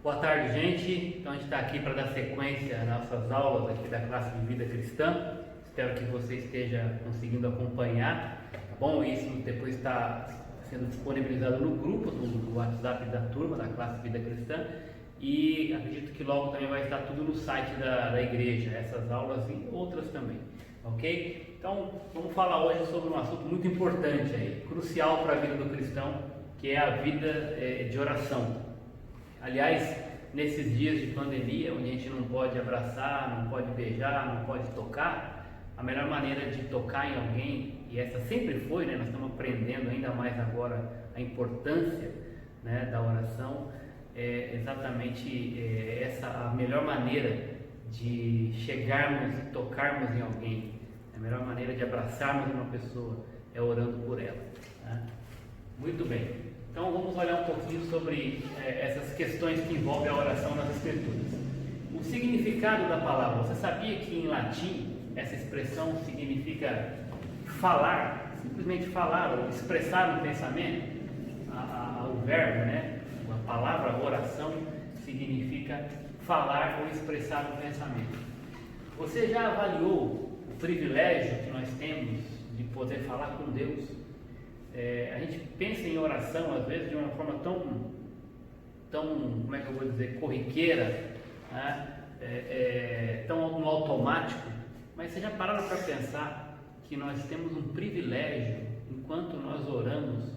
Boa tarde, gente. Então a gente está aqui para dar sequência às nossas aulas aqui da classe de vida cristã. Espero que você esteja conseguindo acompanhar. Tá bom? Isso depois está sendo disponibilizado no grupo do WhatsApp da turma da classe de vida cristã. E acredito que logo também vai estar tudo no site da igreja, essas aulas e outras também. Ok? Então vamos falar hoje sobre um assunto muito importante aí, crucial para a vida do cristão, que é a vida de oração. Aliás, nesses dias de pandemia, onde a gente não pode abraçar, não pode beijar, não pode tocar, a melhor maneira de tocar em alguém, e essa sempre foi, né? Nós estamos aprendendo ainda mais agora a importância, né, da oração, é exatamente essa a melhor maneira de chegarmos e tocarmos em alguém. A melhor maneira de abraçarmos uma pessoa é orando por ela, né? Muito bem. Então vamos olhar um pouquinho sobre essas questões que envolvem a oração nas Escrituras. O significado da palavra. Você sabia que em latim essa expressão significa falar, simplesmente falar ou expressar um pensamento? O verbo, né? A palavra oração significa falar ou expressar um pensamento. Você já avaliou o privilégio que nós temos de poder falar com Deus? A gente pensa em oração às vezes de uma forma tão, como é que eu vou dizer, corriqueira, né? Tão no automático, mas você já pararam para pensar que nós temos um privilégio, enquanto nós oramos,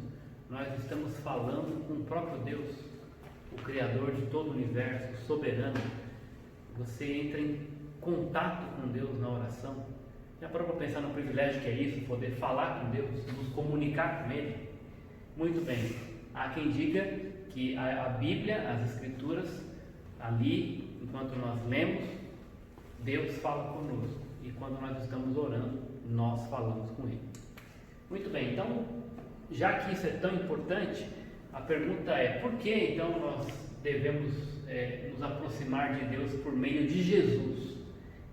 nós estamos falando com o próprio Deus, o Criador de todo o universo, o soberano. Você entra em contato com Deus na oração. Já parou para pensar no privilégio que é isso, poder falar com Deus, nos comunicar com Ele? Muito bem, há quem diga que a Bíblia, as Escrituras, ali, enquanto nós lemos, Deus fala conosco, e quando nós estamos orando, nós falamos com Ele. Muito bem, então, já que isso é tão importante, a pergunta é, por que então nós devemos nos aproximar de Deus por meio de Jesus?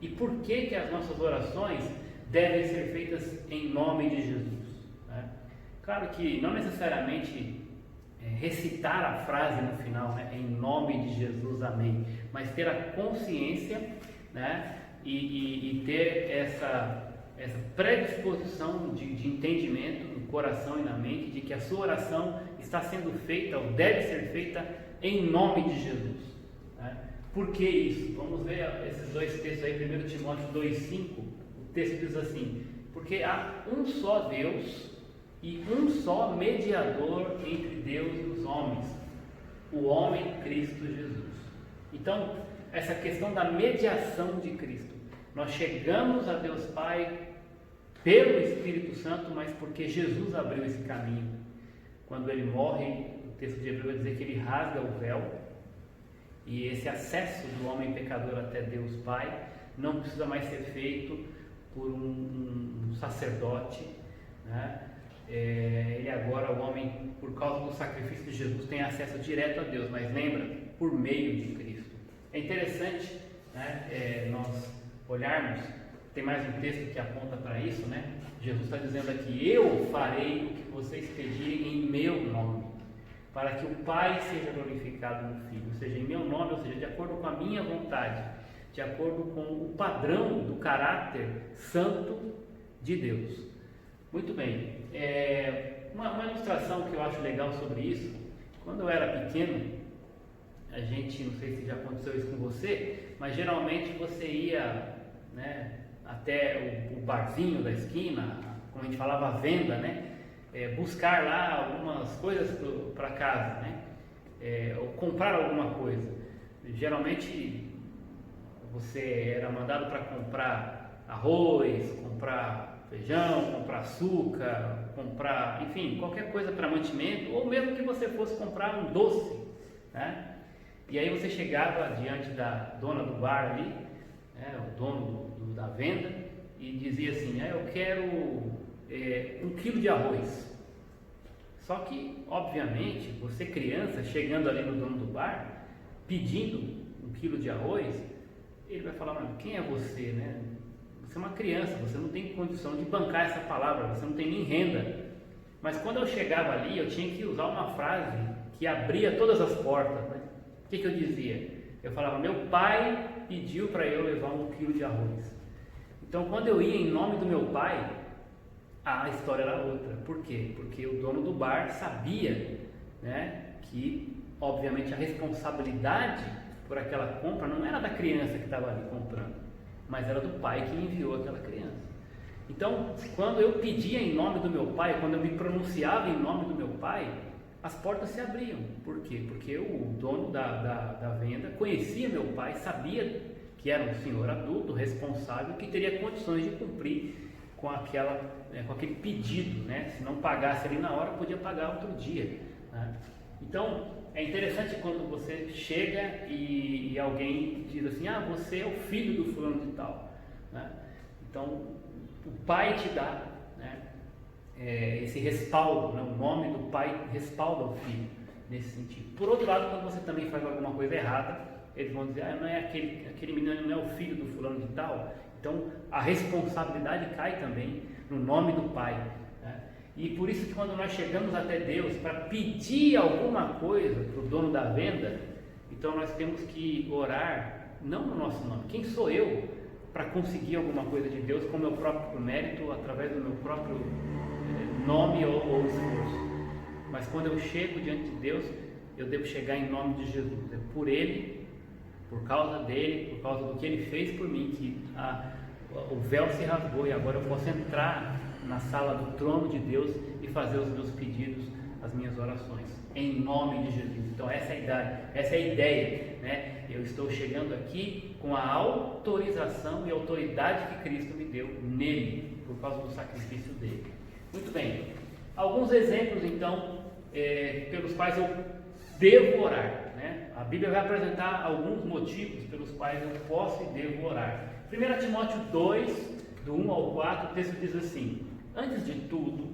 E por que as nossas orações devem ser feitas em nome de Jesus? Né? Claro que não necessariamente recitar a frase no final, né? Em nome de Jesus, amém. Mas ter a consciência, né? E ter essa predisposição de entendimento no coração e na mente de que a sua oração está sendo feita ou deve ser feita em nome de Jesus. Né? Por que isso? Vamos ver esses dois textos aí, 1 Timóteo 2,5, o texto diz assim: porque há um só Deus e um só mediador entre Deus e os homens, o homem Cristo Jesus. Então, essa questão da mediação de Cristo, nós chegamos a Deus Pai pelo Espírito Santo, mas porque Jesus abriu esse caminho. Quando Ele morre, o texto de Hebreu vai dizer que Ele rasga o véu, e esse acesso do homem pecador até Deus Pai não precisa mais ser feito por um sacerdote, né? Ele agora, o homem, por causa do sacrifício de Jesus, tem acesso direto a Deus, mas lembra, por meio de Cristo. É interessante, né, nós olharmos, tem mais um texto que aponta para isso, né? Jesus está dizendo aqui: eu farei o que vocês pedirem em meu nome, para que o Pai seja glorificado no Filho, ou seja, em meu nome, ou seja, de acordo com a minha vontade, de acordo com o padrão do caráter santo de Deus. Muito bem, uma ilustração que eu acho legal sobre isso, quando eu era pequeno, a gente, não sei se já aconteceu isso com você, mas geralmente você ia, né, até o barzinho da esquina, como a gente falava, a venda, né? Buscar lá algumas coisas para casa, né? Ou comprar alguma coisa. Geralmente você era mandado para comprar arroz, comprar feijão, comprar açúcar, comprar, enfim, qualquer coisa para mantimento, ou mesmo que você fosse comprar um doce, né? E aí você chegava diante da dona do bar ali, né, o dono da venda, e dizia assim: eu quero 1 quilo de arroz. Só que, obviamente, você criança, chegando ali no dono do bar, pedindo 1 quilo de arroz, ele vai falar: mas quem é você, né? Você é uma criança, você não tem condição de bancar essa palavra, você não tem nem renda. Mas quando eu chegava ali, eu tinha que usar uma frase que abria todas as portas, né? O que eu dizia? Eu falava, meu pai pediu para eu levar 1 quilo de arroz. Então, quando eu ia em nome do meu pai, a história era outra. Por quê? Porque o dono do bar sabia, né, que, obviamente, a responsabilidade por aquela compra não era da criança que estava ali comprando, mas era do pai que enviou aquela criança. Então, quando eu pedia em nome do meu pai, quando eu me pronunciava em nome do meu pai, as portas se abriam. Por quê? Porque o dono da venda conhecia meu pai, sabia que era um senhor adulto, responsável, que teria condições de cumprir com aquele pedido, né? Se não pagasse ali na hora, podia pagar outro dia, né? Então, é interessante quando você chega e alguém diz assim, você é o filho do fulano de tal, né? Então, o pai te dá, né, esse respaldo, né? O nome do pai respalda o filho, nesse sentido. Por outro lado, quando você também faz alguma coisa errada, eles vão dizer, não é aquele menino não é o filho do fulano de tal. Então, a responsabilidade cai também no nome do pai, né? E por isso que quando nós chegamos até Deus para pedir alguma coisa para o dono da venda, então nós temos que orar, não no nosso nome. Quem sou eu para conseguir alguma coisa de Deus com o meu próprio mérito, através do meu próprio nome ou esforço? Mas quando eu chego diante de Deus, eu devo chegar em nome de Jesus. É por Ele, por causa dele, por causa do que Ele fez por mim, que o véu se rasgou e agora eu posso entrar na sala do trono de Deus e fazer os meus pedidos, as minhas orações, em nome de Jesus. Então essa é a ideia, né? Eu estou chegando aqui com a autorização e autoridade que Cristo me deu nele, por causa do sacrifício dele. Muito bem, alguns exemplos então, pelos quais eu devo orar, né? A Bíblia vai apresentar alguns motivos pelos quais eu posso e devo orar. 1 Timóteo 2, do 1 ao 4, o texto diz assim, antes de tudo,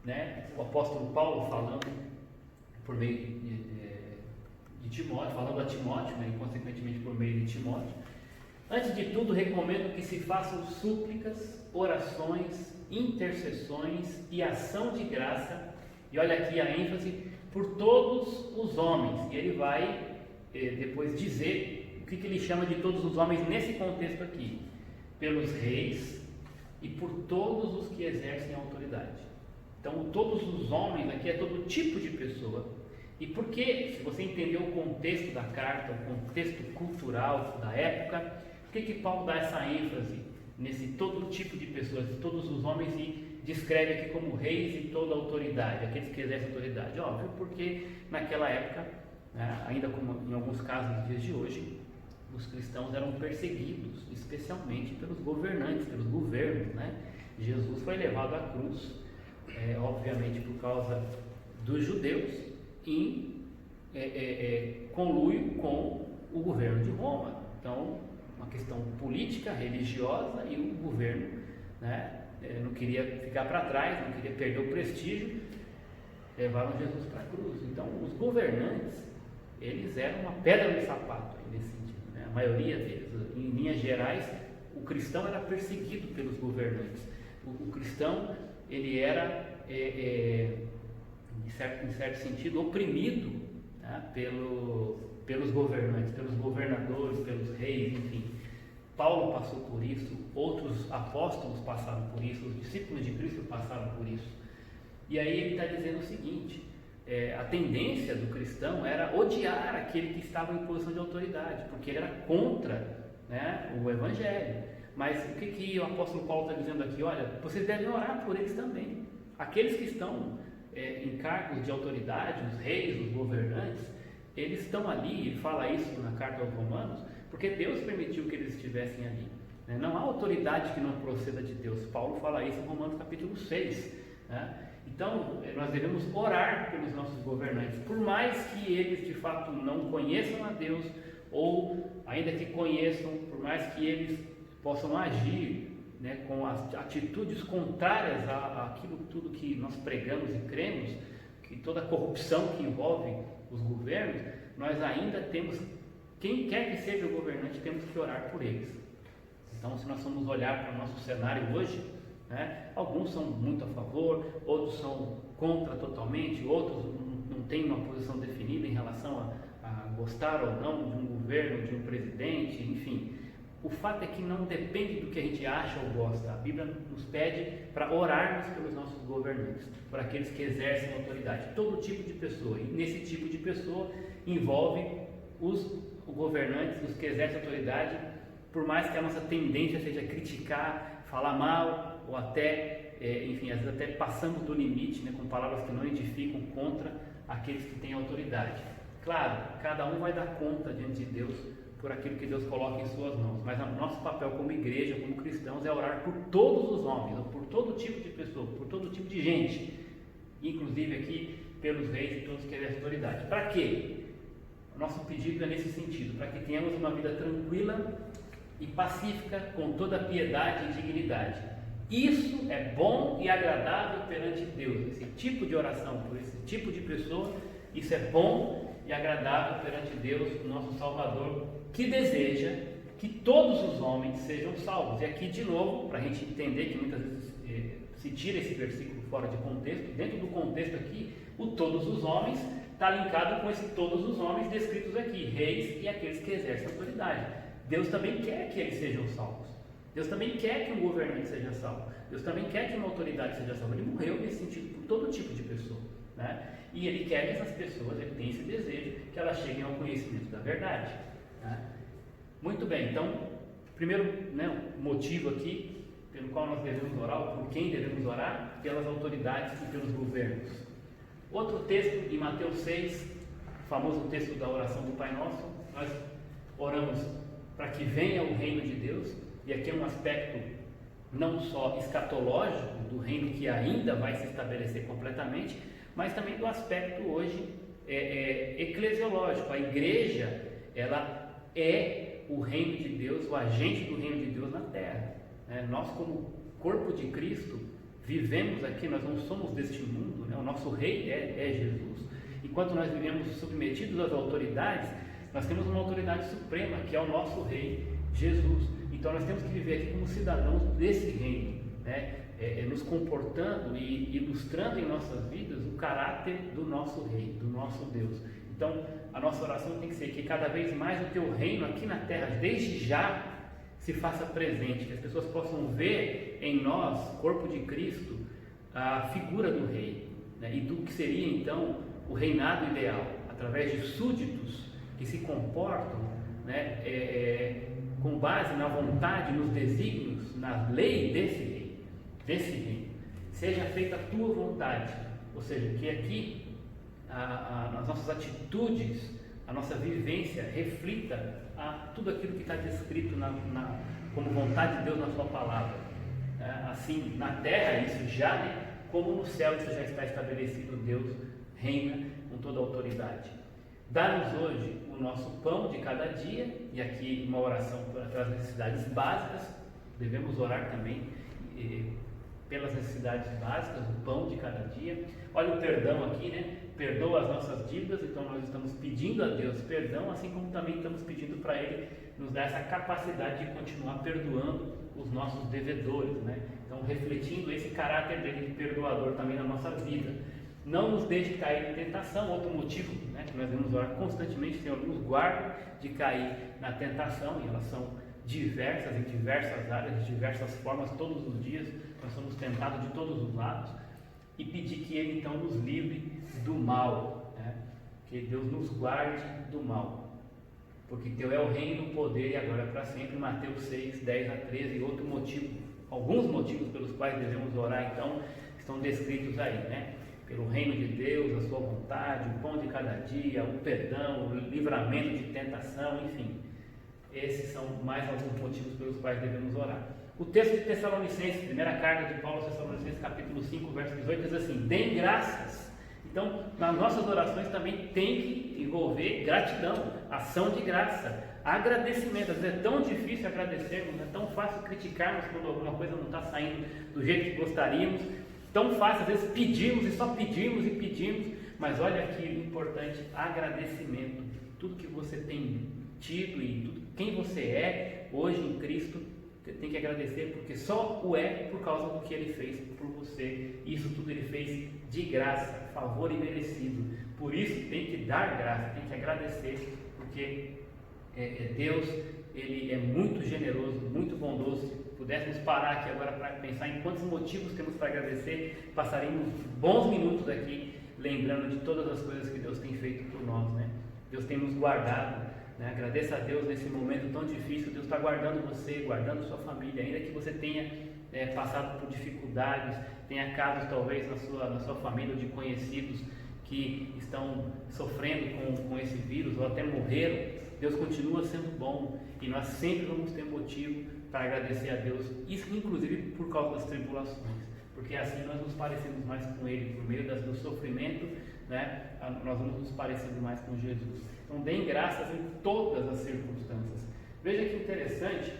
né, o apóstolo Paulo falando por meio de Timóteo, falando a Timóteo, né, e consequentemente por meio de Timóteo, antes de tudo recomendo que se façam súplicas, orações, intercessões e ação de graça, e olha aqui a ênfase, por todos os homens, e ele vai depois dizer o que ele chama de todos os homens nesse contexto aqui, pelos reis e por todos os que exercem autoridade. Então, todos os homens aqui é todo tipo de pessoa. E por que, se você entender o contexto da carta, o contexto cultural da época, por que Paulo dá essa ênfase nesse todo tipo de pessoas, todos os homens, e descreve aqui como reis e toda autoridade, aqueles que exercem autoridade? Óbvio, porque naquela época, né, ainda como em alguns casos nos dias de hoje, os cristãos eram perseguidos, especialmente pelos governantes, pelos governos, né? Jesus foi levado à cruz, obviamente por causa dos judeus, em conluio com o governo de Roma. Então, uma questão política, religiosa, e o governo, né, não queria ficar para trás, não queria perder o prestígio, levaram Jesus para a cruz. Então, os governantes, eles eram uma pedra no sapato, nesse sentido, né? A maioria deles, em linhas gerais, o cristão era perseguido pelos governantes. O cristão, ele era, em certo sentido, oprimido, né, pelos governantes, pelos governadores, pelos reis, enfim. Paulo passou por isso, outros apóstolos passaram por isso, os discípulos de Cristo passaram por isso. E aí ele está dizendo o seguinte, a tendência do cristão era odiar aquele que estava em posição de autoridade, porque ele era contra, né, o Evangelho. Mas o que o apóstolo Paulo está dizendo aqui? Olha, vocês devem orar por eles também. Aqueles que estão em cargos de autoridade, os reis, os governantes, eles estão ali, ele fala isso na carta aos Romanos, porque Deus permitiu que eles estivessem ali, né? Não há autoridade que não proceda de Deus. Paulo fala isso em Romanos capítulo 6, né? Então, nós devemos orar pelos nossos governantes, por mais que eles de fato não conheçam a Deus, ou ainda que conheçam, por mais que eles possam agir, né, com as atitudes contrárias àquilo tudo que nós pregamos e cremos, que toda a corrupção que envolve os governos, nós ainda temos, quem quer que seja o governante, temos que orar por eles. Então, se nós formos olhar para o nosso cenário hoje, né, alguns são muito a favor, outros são contra totalmente, outros não têm uma posição definida em relação a gostar ou não de um governo, de um presidente, enfim. O fato é que não depende do que a gente acha ou gosta. A Bíblia nos pede para orarmos pelos nossos governantes, por aqueles que exercem autoridade, todo tipo de pessoa. E nesse tipo de pessoa envolve os governantes, os que exercem autoridade, por mais que a nossa tendência seja criticar, falar mal, ou até, enfim, às vezes até passamos do limite, né, com palavras que não edificam contra aqueles que têm autoridade. Claro, cada um vai dar conta diante de Deus por aquilo que Deus coloca em suas mãos, mas o nosso papel como igreja, como cristãos, é orar por todos os homens, por todo tipo de pessoa, por todo tipo de gente, inclusive aqui pelos reis e todos que exercem autoridade. Para quê? O nosso pedido é nesse sentido, para que tenhamos uma vida tranquila e pacífica, com toda piedade e dignidade. Isso é bom e agradável perante Deus. Esse tipo de oração por esse tipo de pessoa, isso é bom e agradável perante Deus, nosso Salvador, que deseja que todos os homens sejam salvos. E aqui, de novo, para a gente entender que muitas vezes se tira esse versículo fora de contexto, dentro do contexto aqui, o todos os homens está linkado com esse todos os homens descritos aqui, reis e aqueles que exercem autoridade. Deus também quer que eles sejam salvos. Deus também quer que um governante seja salvo. Deus também quer que uma autoridade seja salva. Ele morreu nesse sentido por todo tipo de pessoa, né? E Ele quer que essas pessoas, Ele tem esse desejo, que elas cheguem ao conhecimento da verdade, né? Muito bem, então, primeiro, né, motivo aqui, pelo qual nós devemos orar, ou por quem devemos orar, pelas autoridades e pelos governos. Outro texto, em Mateus 6, o famoso texto da oração do Pai Nosso, nós oramos para que venha o reino de Deus, e aqui é um aspecto não só escatológico, do reino que ainda vai se estabelecer completamente, mas também do aspecto hoje eclesiológico. A igreja, ela é o reino de Deus, o agente do reino de Deus na terra, né? Nós, como corpo de Cristo, vivemos aqui, nós não somos deste mundo, né? O nosso rei é Jesus. Enquanto nós vivemos submetidos às autoridades, nós temos uma autoridade suprema, que é o nosso rei, Jesus. Então nós temos que viver aqui como cidadãos desse reino, né? Nos comportando e ilustrando em nossas vidas o caráter do nosso rei, do nosso Deus. Então a nossa oração tem que ser que cada vez mais o teu reino aqui na terra, desde já, se faça presente, que as pessoas possam ver em nós, corpo de Cristo, a figura do rei, né? E do que seria então o reinado ideal, através de súditos que se comportam, né, com base na vontade, nos desígnios, na lei desse rei. Seja feita a tua vontade, ou seja, que aqui as nossas atitudes, a nossa vivência reflita a tudo aquilo que está descrito como vontade de Deus na sua palavra. Assim, na terra isso já, né, como no céu isso já está estabelecido, Deus reina com toda a autoridade. Dá-nos hoje o nosso pão de cada dia, e aqui uma oração pelas necessidades básicas. Devemos orar também pelas necessidades básicas, o pão de cada dia. Olha o perdão aqui, né? Perdoa as nossas dívidas, então nós estamos pedindo a Deus perdão, assim como também estamos pedindo para Ele nos dar essa capacidade de continuar perdoando os nossos devedores, né? Então, refletindo esse caráter dele de perdoador também na nossa vida. Não nos deixe cair em tentação, outro motivo, né, que nós devemos orar constantemente, Senhor, nos guarda de cair na tentação, e elas são diversas, em diversas áreas, de diversas formas, todos os dias nós somos tentados de todos os lados, e pedir que Ele então nos livre do mal, né? Que Deus nos guarde do mal, porque Teu é o reino, o poder e a glória para sempre. Mateus 6, 10 a 13, e outro motivo, alguns motivos pelos quais devemos orar então, estão descritos aí, né? Pelo reino de Deus, a sua vontade, o pão de cada dia, o perdão, o livramento de tentação, enfim. Esses são mais alguns motivos pelos quais devemos orar. O texto de Tessalonicenses, primeira carta de Paulo aos Tessalonicenses, capítulo 5, verso 18, diz assim: deem graças. Então, nas nossas orações também tem que envolver gratidão, ação de graça, agradecimento. Às vezes é tão difícil agradecermos, é tão fácil criticarmos quando alguma coisa não está saindo do jeito que gostaríamos. Tão fácil, às vezes pedimos e só pedimos e pedimos, mas olha aqui o importante, agradecimento. Tudo que você tem tido e tudo, quem você é hoje em Cristo, você tem que agradecer, porque só o é por causa do que Ele fez por você. Isso tudo Ele fez de graça, favor imerecido, por isso tem que dar graça, tem que agradecer, porque Deus, Ele é muito generoso, muito bondoso. Se pudéssemos parar aqui agora para pensar em quantos motivos temos para agradecer, passaríamos bons minutos aqui lembrando de todas as coisas que Deus tem feito por nós, né? Deus tem nos guardado, né? Agradeça a Deus nesse momento tão difícil. Deus está guardando você, guardando sua família, ainda que você tenha passado por dificuldades, tenha casos talvez na sua família ou de conhecidos que estão sofrendo com esse vírus ou até morreram. Deus continua sendo bom e nós sempre vamos ter motivo para agradecer a Deus, isso inclusive por causa das tribulações, porque assim nós nos parecemos mais com Ele, por meio do sofrimento, né? Nós vamos nos parecendo mais com Jesus. Então deem graças em todas as circunstâncias. Veja que interessante,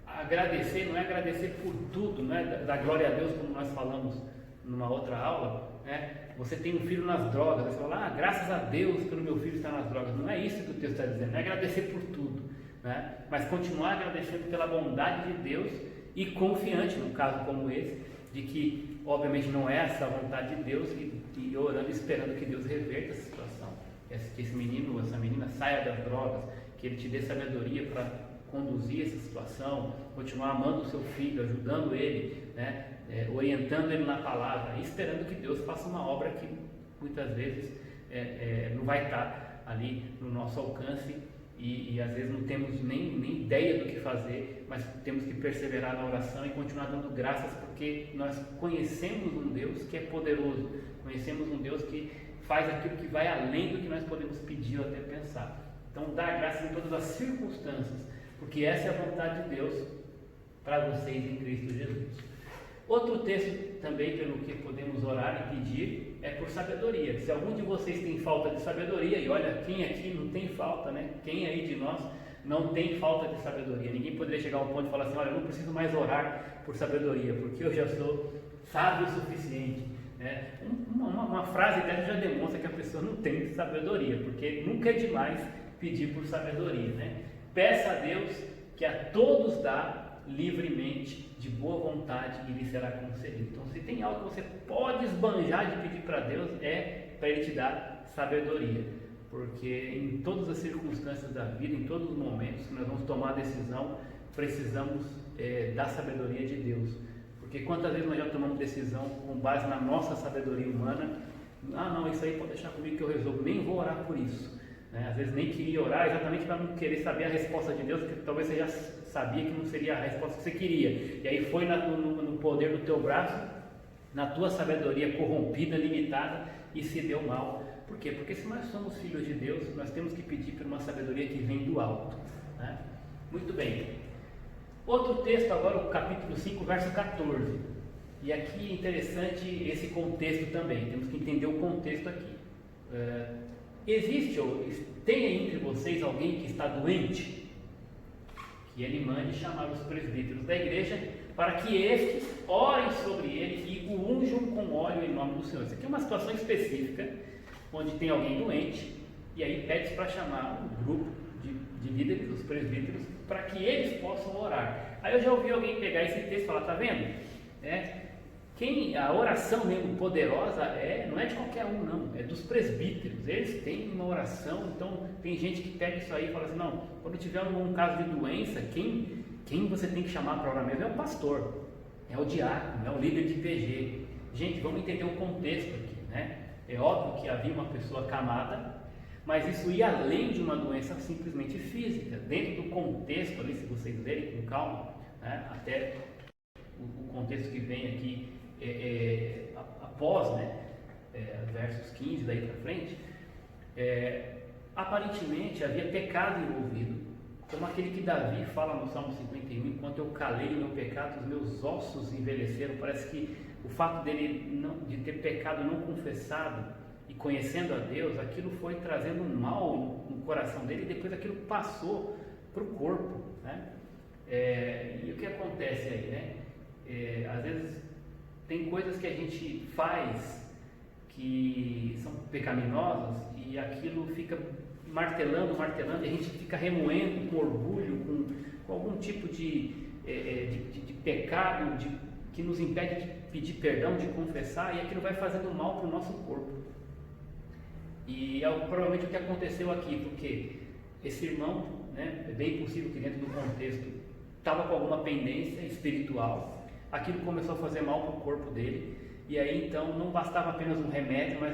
agradecer não é agradecer por tudo, não é dar glória a Deus como nós falamos numa outra aula, né? Você tem um filho nas drogas, você fala, graças a Deus pelo meu filho estar nas drogas. Não é isso que o texto está dizendo, não é agradecer por tudo, né? Mas continuar agradecendo pela bondade de Deus e confiante, num caso como esse, de que obviamente não é essa a vontade de Deus, e orando, esperando que Deus reverta essa situação, que esse menino ou essa menina saia das drogas, que Ele te dê sabedoria para conduzir essa situação, continuar amando o seu filho, ajudando ele, né? Orientando ele na palavra, e esperando que Deus faça uma obra que muitas vezes não vai estar ali no nosso alcance e às vezes não temos nem ideia do que fazer, mas temos que perseverar na oração e continuar dando graças, porque nós conhecemos um Deus que é poderoso, conhecemos um Deus que faz aquilo que vai além do que nós podemos pedir ou até pensar. Então dar graças em todas as circunstâncias, porque essa é a vontade de Deus para vocês em Cristo Jesus. Outro texto também pelo que podemos orar e pedir é por sabedoria. Se algum de vocês tem falta de sabedoria, e olha, quem aqui não tem falta, né? Quem aí de nós não tem falta de sabedoria? Ninguém poderia chegar a um ponto e falar assim, olha, eu não preciso mais orar por sabedoria, porque eu já sou sábio o suficiente, né? Uma frase dessa já demonstra que a pessoa não tem sabedoria, porque nunca é demais pedir por sabedoria, né? Peça a Deus, que a todos dá livremente, de boa vontade, e lhe será concedido. Então, se tem algo que você pode esbanjar de pedir para Deus, é para Ele te dar sabedoria, porque em todas as circunstâncias da vida, em todos os momentos que nós vamos tomar a decisão, precisamos da sabedoria de Deus, porque quantas vezes nós já tomamos decisão com base na nossa sabedoria humana, não, isso aí pode deixar comigo que eu resolvo, nem vou orar por isso, né? Às vezes nem queria orar exatamente para não querer saber a resposta de Deus, porque talvez você já sabia que não seria a resposta que você queria, e aí foi no poder do teu braço, na tua sabedoria corrompida, limitada, e se deu mal. Por quê? Porque se nós somos filhos de Deus, nós temos que pedir por uma sabedoria que vem do alto, né? Muito bem. Outro texto agora, o capítulo 5, verso 14, e aqui é interessante esse contexto também, temos que entender o contexto aqui. Existe ou tem aí entre vocês alguém que está doente? Que ele mande chamar os presbíteros da igreja para que estes orem sobre ele e o unjam com óleo em nome do Senhor. Isso aqui é uma situação específica, onde tem alguém doente, e aí pede para chamar um grupo de líderes, os presbíteros, para que eles possam orar. Aí eu já ouvi alguém pegar esse texto e falar, tá vendo? A oração mesmo poderosa não é de qualquer um, não, é dos presbíteros. Eles têm uma oração. Então tem gente que pega isso aí e fala assim, não, quando tiver um caso de doença, quem você tem que chamar para orar mesmo é o pastor, é o diácono, é o líder de PG. Gente, vamos entender o contexto aqui, né? É óbvio que havia uma pessoa acamada, mas isso ia além de uma doença simplesmente física. Dentro do contexto ali, se vocês verem com calma, né? Até o contexto que vem aqui após, né, versos 15 daí para frente, aparentemente havia pecado envolvido, como aquele que Davi fala no Salmo 51, enquanto eu calei o meu pecado, os meus ossos envelheceram. Parece que o fato dele de ter pecado não confessado e conhecendo a Deus, aquilo foi trazendo um mal no coração dele, e depois aquilo passou para o corpo, né? E o que acontece aí, né? Às vezes tem coisas que a gente faz que são pecaminosas e aquilo fica martelando, e a gente fica remoendo com orgulho, com algum tipo de pecado que nos impede de pedir perdão, de confessar, e aquilo vai fazendo mal para o nosso corpo. E é provavelmente o que aconteceu aqui, porque esse irmão, né, é bem possível que dentro do contexto estava com alguma pendência espiritual, aquilo começou a fazer mal para o corpo dele, e aí então não bastava apenas um remédio, mas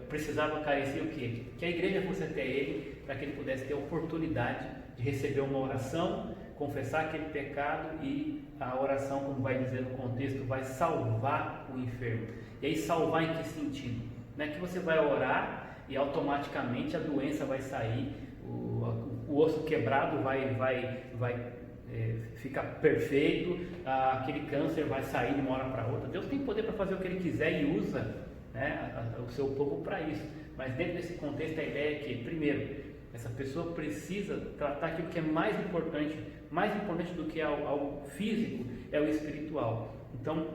precisava, carecer o quê? Que a igreja fosse até ele, para que ele pudesse ter a oportunidade de receber uma oração, confessar aquele pecado, e a oração, como vai dizer no contexto, vai salvar o enfermo. E aí salvar em que sentido? Não é que você vai orar e automaticamente a doença vai sair, o osso quebrado vai ficar perfeito, aquele câncer vai sair de uma hora para outra. Deus tem poder para fazer o que Ele quiser e usa, né, o seu povo para isso. Mas dentro desse contexto a ideia é que, primeiro, essa pessoa precisa tratar aquilo que é mais importante do que algo físico, é o espiritual. Então,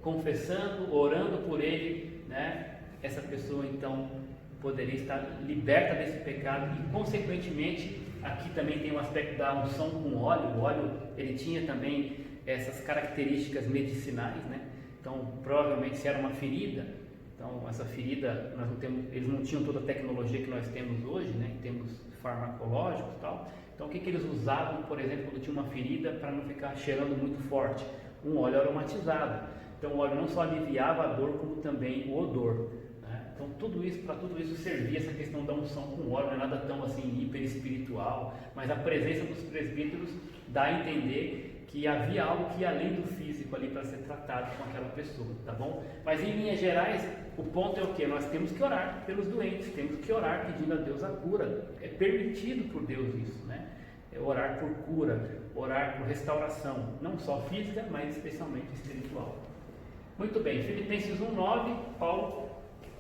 confessando, orando por ele, né, essa pessoa então poderia estar liberta desse pecado e, consequentemente, aqui também tem um aspecto da unção com óleo. O óleo, ele tinha também essas características medicinais, né? Então, provavelmente, se era uma ferida, então essa ferida, eles não tinham toda a tecnologia que nós temos hoje, né, em termos farmacológicos e tal. Então, o que eles usavam, por exemplo, quando tinha uma ferida, para não ficar cheirando muito forte? Um óleo aromatizado. Então, o óleo não só aliviava a dor, como também o odor. Então, para tudo isso servia essa questão da unção com óleo. Não é nada tão assim hiper espiritual, mas a presença dos presbíteros dá a entender que havia algo que ia além do físico ali para ser tratado com aquela pessoa, tá bom? Mas em linhas gerais, o ponto é o que? Nós temos que orar pelos doentes, temos que orar pedindo a Deus a cura. É permitido por Deus isso, né? É orar por cura, orar por restauração, não só física, mas especialmente espiritual. Muito bem, Filipenses 1:9, Paulo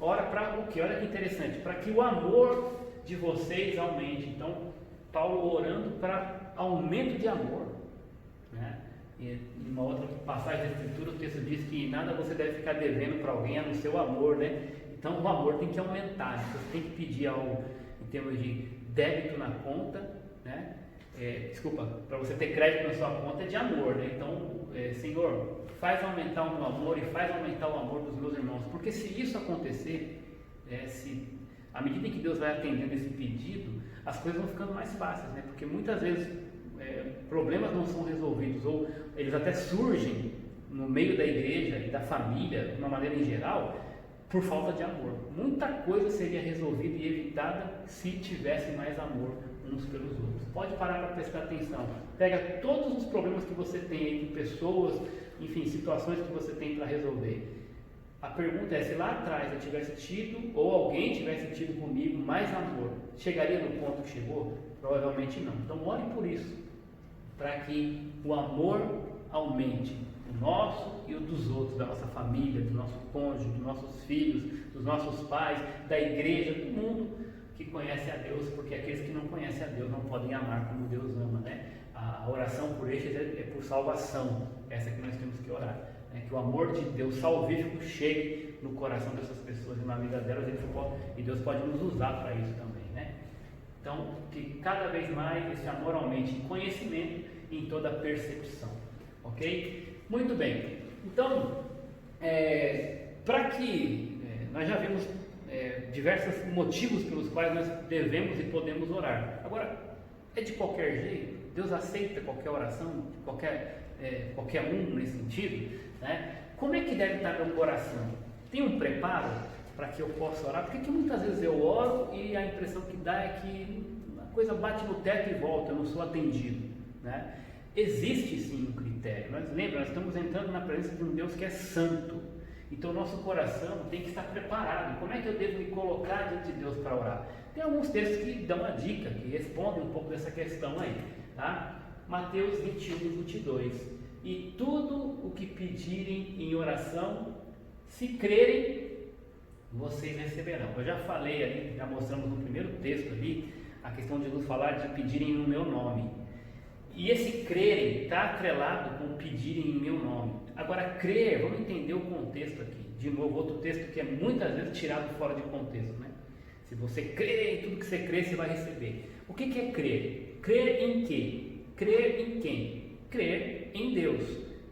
ora para o que? Olha que interessante, para que o amor de vocês aumente. Então, Paulo orando para aumento de amor, né? E em uma outra passagem da Escritura, o texto diz que nada você deve ficar devendo para alguém a não ser o amor, né? Então, o amor tem que aumentar. Você tem que pedir algo em termos de débito na conta, né? Para você ter crédito na sua conta é de amor, né? Então, Senhor, faz aumentar o meu amor e faz aumentar o amor dos meus irmãos, porque se isso acontecer, à medida em que Deus vai atendendo esse pedido, as coisas vão ficando mais fáceis, né? Porque muitas vezes problemas não são resolvidos, ou eles até surgem no meio da igreja e da família, de uma maneira em geral, por falta de amor. Muita coisa seria resolvida e evitada se tivesse mais amor uns pelos outros. Pode parar para prestar atenção. Pega todos os problemas que você tem aí com pessoas, enfim, situações que você tem para resolver. A pergunta é, se lá atrás eu tivesse tido, ou alguém tivesse tido comigo mais amor, chegaria no ponto que chegou? Provavelmente não. Então ore por isso, para que o amor aumente, o nosso e o dos outros, da nossa família, do nosso cônjuge, dos nossos filhos, dos nossos pais, da igreja, do mundo que conhece a Deus, porque aqueles que não conhecem a Deus não podem amar como Deus ama, né? A oração por estes é por salvação, essa que nós temos que orar, né? Que o amor de Deus salvífico chegue no coração dessas pessoas e na vida delas, e Deus pode nos usar para isso também, né? Então, que cada vez mais esse amor aumente em conhecimento e em toda a percepção, ok? Muito bem, então, para que nós já vimos diversos motivos pelos quais nós devemos e podemos orar. Agora, é de qualquer jeito? Deus aceita qualquer oração, qualquer um nesse sentido, né? Como é que deve estar meu coração? Tem um preparo para que eu possa orar? Porque que muitas vezes eu oro e a impressão que dá é que a coisa bate no teto e volta, eu não sou atendido, né? Existe sim um critério. Nós estamos entrando na presença de um Deus que é santo. Então, nosso coração tem que estar preparado. Como é que eu devo me colocar diante de Deus para orar? Tem alguns textos que dão uma dica, que respondem um pouco dessa questão aí, tá? Mateus 21:22. E tudo o que pedirem em oração, se crerem, vocês receberão. Eu já falei ali, já mostramos no primeiro texto ali, a questão de nos falar de pedirem no meu nome. E esse crerem está atrelado com pedirem em meu nome. Agora, crer, vamos entender o contexto aqui. De novo, outro texto que é muitas vezes tirado fora de contexto, né? Se você crer em tudo que você crê, você vai receber. O que é crer? Crer em quê? Crer em quem? Crer em Deus.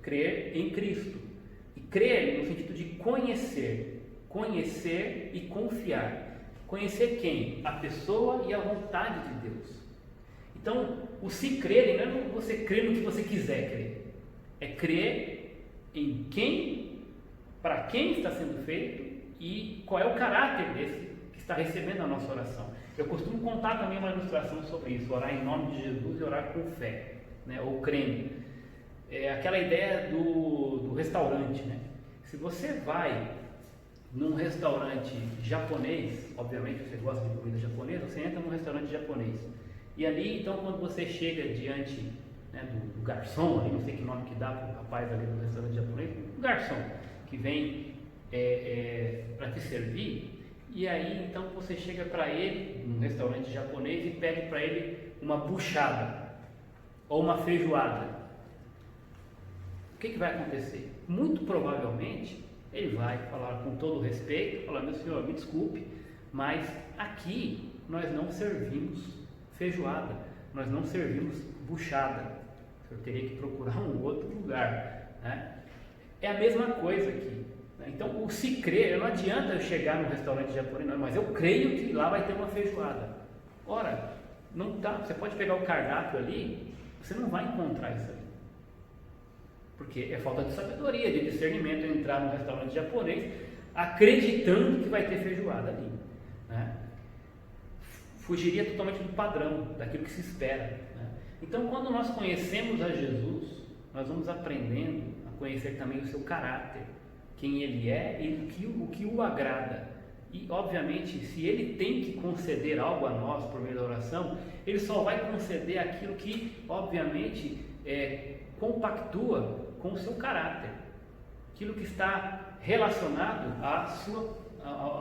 Crer em Cristo. crer no sentido de conhecer e confiar. Conhecer quem? A pessoa e a vontade de Deus. Então, o se crer não é você crer no que você quiser crer, é crer em quem, para quem está sendo feito e qual é o caráter desse que está recebendo a nossa oração. Eu costumo contar também uma ilustração sobre isso, orar em nome de Jesus e orar com fé, né, ou crendo. É aquela ideia do restaurante, né? Se você vai num restaurante japonês, obviamente você gosta de comida japonesa, você entra num restaurante japonês. E ali, então, quando você chega diante, né, do garçom, ali, não sei que nome que dá para o rapaz ali do restaurante japonês, o garçom que vem para te servir, e aí então você chega para ele, num restaurante japonês, e pede para ele uma buchada ou uma feijoada. O que vai acontecer? Muito provavelmente ele vai falar com todo respeito, falar: meu senhor, me desculpe, mas aqui nós não servimos feijoada, nós não servimos buchada, o senhor teria que procurar um outro lugar, né? É a mesma coisa aqui, né? Então, o se crer, não adianta eu chegar no restaurante japonês, não, mas eu creio que lá vai ter uma feijoada. Ora, não tá, você pode pegar o cardápio ali, você não vai encontrar isso ali, porque é falta de sabedoria, de discernimento entrar no restaurante japonês acreditando que vai ter feijoada ali, né? Fugiria totalmente do padrão, daquilo que se espera, né? Então, quando nós conhecemos a Jesus, nós vamos aprendendo a conhecer também o seu caráter, quem ele é e o que o agrada. E, obviamente, se ele tem que conceder algo a nós por meio da oração, ele só vai conceder aquilo que, obviamente, compactua com o seu caráter, aquilo que está relacionado à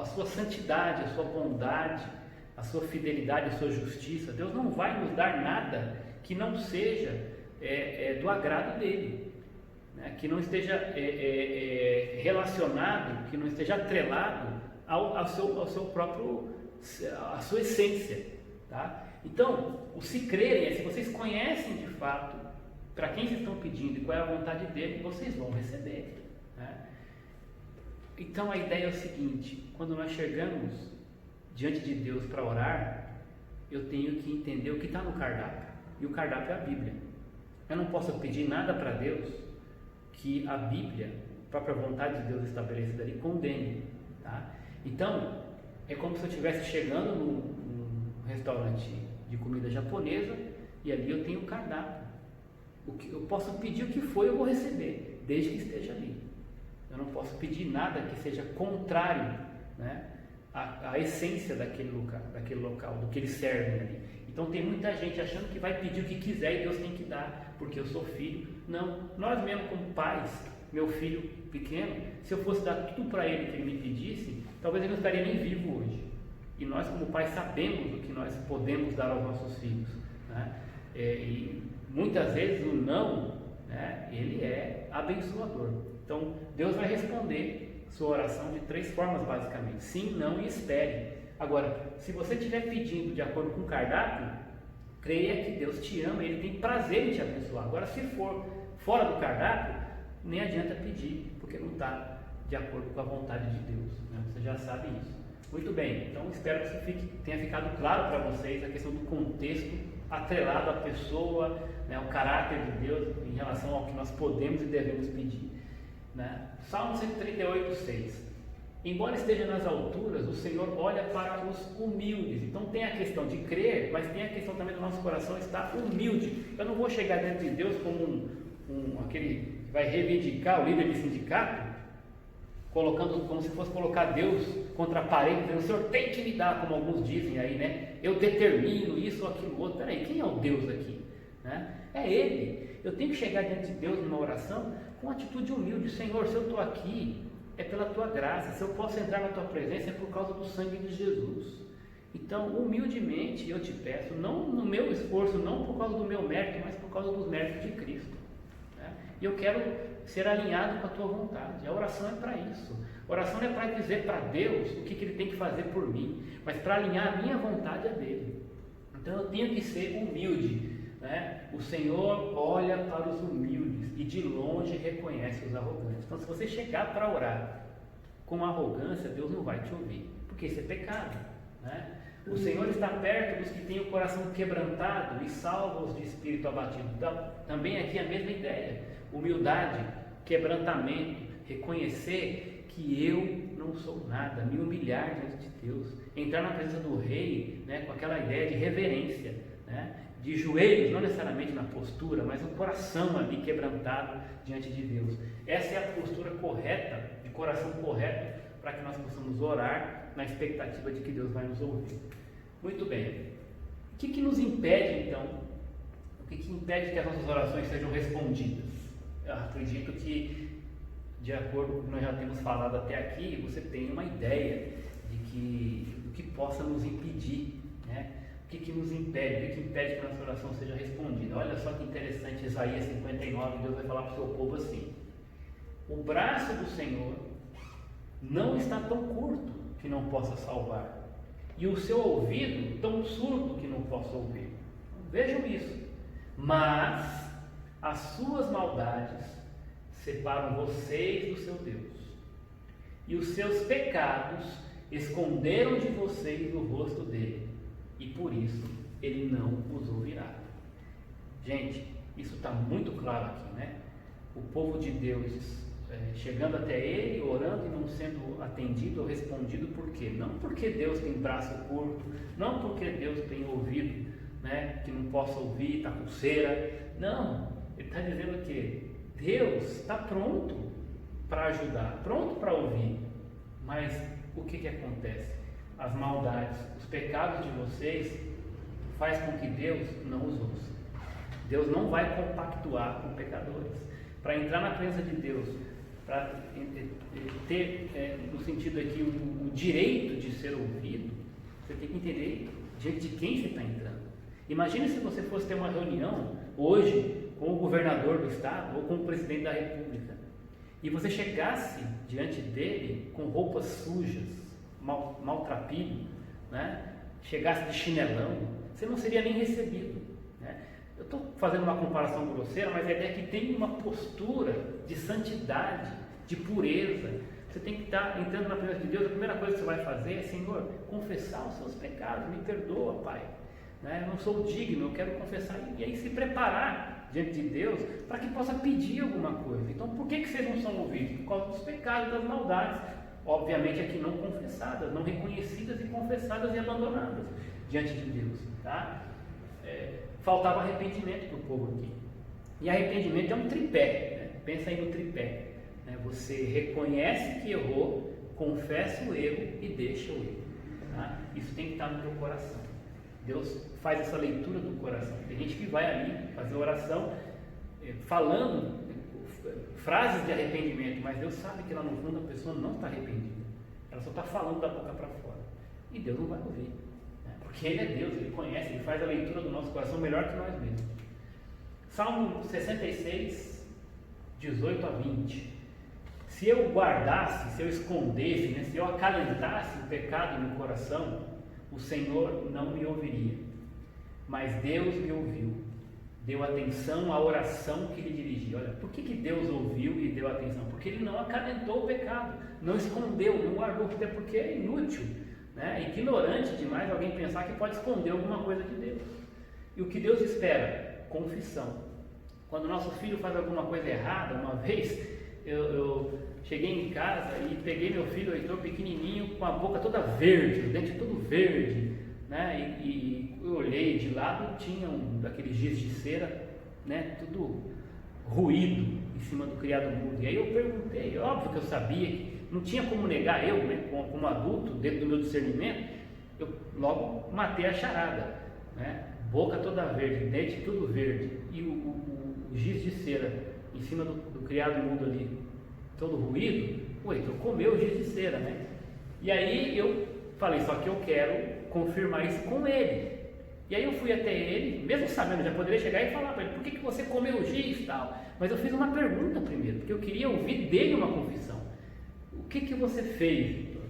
sua santidade, à sua bondade, à sua fidelidade, à sua justiça. Deus não vai nos dar nada que não seja do agrado dele, né? Que não esteja relacionado, que não esteja atrelado ao seu próprio, à sua essência, tá? Então, o se crerem se vocês conhecem de fato para quem vocês estão pedindo e qual é a vontade dele, vocês vão receber, né? Então, a ideia é o seguinte: quando nós chegamos diante de Deus para orar, eu tenho que entender o que está no cardápio, e o cardápio é a Bíblia. Eu não posso pedir nada para Deus que a Bíblia, a própria vontade de Deus estabelecida ali, condene, tá? Então, é como se eu estivesse chegando num restaurante de comida japonesa e ali eu tenho o cardápio. Eu posso pedir o que for, eu vou receber, desde que esteja ali. Eu não posso pedir nada que seja contrário, né, à essência daquele local, do que eles servem ali. Então tem muita gente achando que vai pedir o que quiser e Deus tem que dar, porque eu sou filho. Não, nós mesmo como pais, meu filho pequeno, se eu fosse dar tudo para ele que ele me pedisse, talvez ele não estaria nem vivo hoje. E nós como pais sabemos o que nós podemos dar aos nossos filhos, né? E muitas vezes o não, né, ele é abençoador. Então Deus vai responder sua oração de 3 formas basicamente: sim, não e espere. Agora, se você estiver pedindo de acordo com o cardápio, creia que Deus te ama e Ele tem prazer em te abençoar. Agora, se for fora do cardápio, nem adianta pedir, porque não está de acordo com a vontade de Deus, né? Você já sabe isso. Muito bem, então espero que isso tenha ficado claro para vocês a questão do contexto atrelado à pessoa, né, ao caráter de Deus em relação ao que nós podemos e devemos pedir, né? Salmo 138:6. Embora esteja nas alturas, o Senhor olha para os humildes. Então tem a questão de crer, mas tem a questão também do nosso coração estar humilde. Eu não vou chegar diante de Deus como aquele que vai reivindicar o líder de sindicato, colocando como se fosse colocar Deus contra a parede, dizendo: o Senhor tem que me dar, como alguns dizem aí, né? Eu determino isso ou aquilo outro. Peraí, quem é o Deus aqui, né? É Ele. Eu tenho que chegar diante de Deus numa oração com atitude humilde: Senhor, se eu estou aqui, é pela Tua graça. Se eu posso entrar na Tua presença, é por causa do sangue de Jesus. Então, humildemente, eu te peço, não no meu esforço, não por causa do meu mérito, mas por causa dos méritos de Cristo, né? E eu quero ser alinhado com a Tua vontade. A oração é para isso. A oração não é para dizer para Deus o que Ele tem que fazer por mim, mas para alinhar a minha vontade a dele. Então, eu tenho que ser humilde. né? O Senhor olha para os humildes e de longe reconhece os arrogantes. Então, se você chegar para orar com arrogância, Deus não vai te ouvir, porque isso é pecado, né? O Senhor está perto dos que têm o coração quebrantado e salva-os de espírito abatido. Então, também aqui a mesma ideia: humildade, quebrantamento, reconhecer que eu não sou nada, me humilhar diante de Deus, entrar na presença do Rei, né, com aquela ideia de reverência, né, de joelhos, não necessariamente na postura, mas o coração ali quebrantado diante de Deus. Essa é a postura correta, de coração correto, para que nós possamos orar na expectativa de que Deus vai nos ouvir. Muito bem. O que nos impede, então? O que impede que as nossas orações sejam respondidas? Eu acredito que, de acordo com o que nós já temos falado até aqui, você tem uma ideia do que possa nos impedir, né? O que nos impede? O que impede que a nossa oração seja respondida? Olha só que interessante, Isaías 59, Deus vai falar para o seu povo assim: o braço do Senhor não está tão curto que não possa salvar, e o seu ouvido tão surdo que não possa ouvir. Vejam isso. Mas as suas maldades separam vocês do seu Deus, e os seus pecados esconderam de vocês o rosto dele, e por isso ele não os ouvirá. Gente, isso está muito claro aqui, né? O povo de Deus chegando até ele, orando e não sendo atendido ou respondido. Por quê? Não porque Deus tem braço curto, não porque Deus tem ouvido, né, que não possa ouvir, está com cera. Não, ele está dizendo que Deus está pronto para ajudar, pronto para ouvir, mas o que acontece? As maldades, os pecados de vocês faz com que Deus não os ouça. Deus não vai compactuar com pecadores. Para entrar na presença de Deus, para ter, no sentido aqui, o direito de ser ouvido, você tem que entender diante de quem você está entrando. Imagine se você fosse ter uma reunião hoje com o governador do estado ou com o presidente da república, e você chegasse diante dele com roupas sujas, maltrapilho, né? Chegasse de chinelão, você não seria nem recebido, né? Eu estou fazendo uma comparação grosseira, mas a ideia é que tem uma postura de santidade, de pureza. Você tem que estar entrando na presença de Deus. A primeira coisa que você vai fazer é: Senhor, confessar os seus pecados, me perdoa, Pai, né? Eu não sou digno, eu quero confessar. E aí se preparar diante de Deus para que possa pedir alguma coisa. Então, por que vocês não são ouvidos? Por causa dos pecados, das maldades, obviamente aqui não confessadas, não reconhecidas e confessadas e abandonadas diante de Deus, tá? Faltava arrependimento para o povo aqui. E arrependimento é um tripé, né? Pensa aí no tripé, né? Você reconhece que errou, confessa o erro e deixa o erro, tá? Isso tem que estar no teu coração. Deus faz essa leitura do coração. Tem gente que vai ali fazer oração falando frases de arrependimento, mas Deus sabe que lá no fundo a pessoa não está arrependida, ela só está falando da boca para fora, e Deus não vai ouvir, né? Porque Ele é Deus, Ele conhece, Ele faz a leitura do nosso coração melhor que nós mesmos. Salmo 66, 18 a 20. Se eu guardasse, se eu escondesse, né, se eu acalentasse o pecado no coração, o Senhor não me ouviria, mas Deus me ouviu, deu atenção à oração que lhe dirigi. Olha, por que Deus ouviu e deu atenção? Porque Ele não acalentou o pecado, não escondeu, não guardou, até porque é inútil, né? É ignorante demais alguém pensar que pode esconder alguma coisa de Deus. E o que Deus espera? Confissão. Quando nosso filho faz alguma coisa errada, uma vez eu cheguei em casa e peguei meu filho, o Heitor, pequenininho, com a boca toda verde, o dente todo verde, né? E eu olhei de lado, tinha daqueles giz de cera, né? Tudo ruído em cima do criado mudo. E aí eu perguntei, óbvio que eu sabia que não tinha como negar, eu, né, como adulto, dentro do meu discernimento, eu logo matei a charada, né? Boca toda verde, dente tudo verde, e o giz de cera em cima do criado mudo ali, todo ruído. O Heitor comeu o giz de cera, né? E aí eu falei, só que eu quero confirmar isso com ele. E aí eu fui até ele, mesmo sabendo, já poderia chegar e falar para ele, por que você comeu o giz e tal? Mas eu fiz uma pergunta primeiro, porque eu queria ouvir dele uma confissão. O que você fez, Heitor?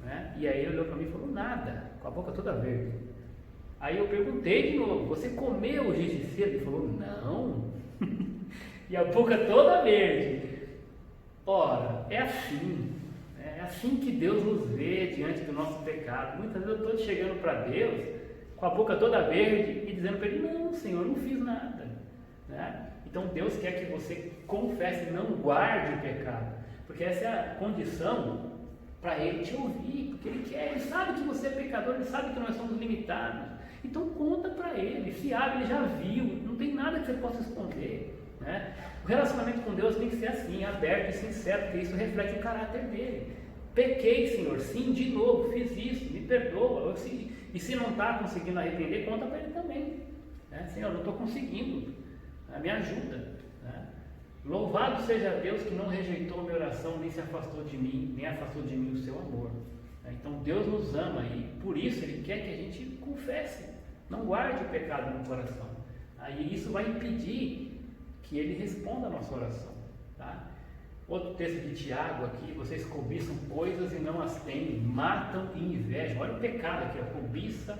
Né? E aí ele olhou para mim e falou, nada, com a boca toda verde. Aí eu perguntei de novo, você comeu o giz de cera? Ele falou, não. E a boca toda verde. Ora, é assim que Deus nos vê diante do nosso pecado. Muitas vezes eu estou chegando para Deus com a boca toda verde e dizendo para Ele, não, Senhor, eu não fiz nada. Né? Então Deus quer que você confesse, não guarde o pecado, porque essa é a condição para Ele te ouvir, porque Ele sabe que você é pecador, Ele sabe que nós somos limitados. Então conta para Ele, se abre, Ele já viu, não tem nada que você possa esconder. Né? O relacionamento com Deus tem que ser assim, aberto e sincero, porque isso reflete o caráter dele. Pequei, Senhor, sim, de novo, fiz isso, me perdoa. E se não está conseguindo arrepender, conta para Ele também. Né? Senhor, não estou conseguindo, me ajuda. Né? Louvado seja Deus que não rejeitou a minha oração, nem se afastou de mim, nem afastou de mim o seu amor. Então Deus nos ama e por isso Ele quer que a gente confesse, não guarde o pecado no coração. Aí isso vai impedir que Ele responda a nossa oração. Tá? Outro texto de Tiago aqui, vocês cobiçam coisas e não as têm, matam e invejam. Olha o pecado aqui, cobiça,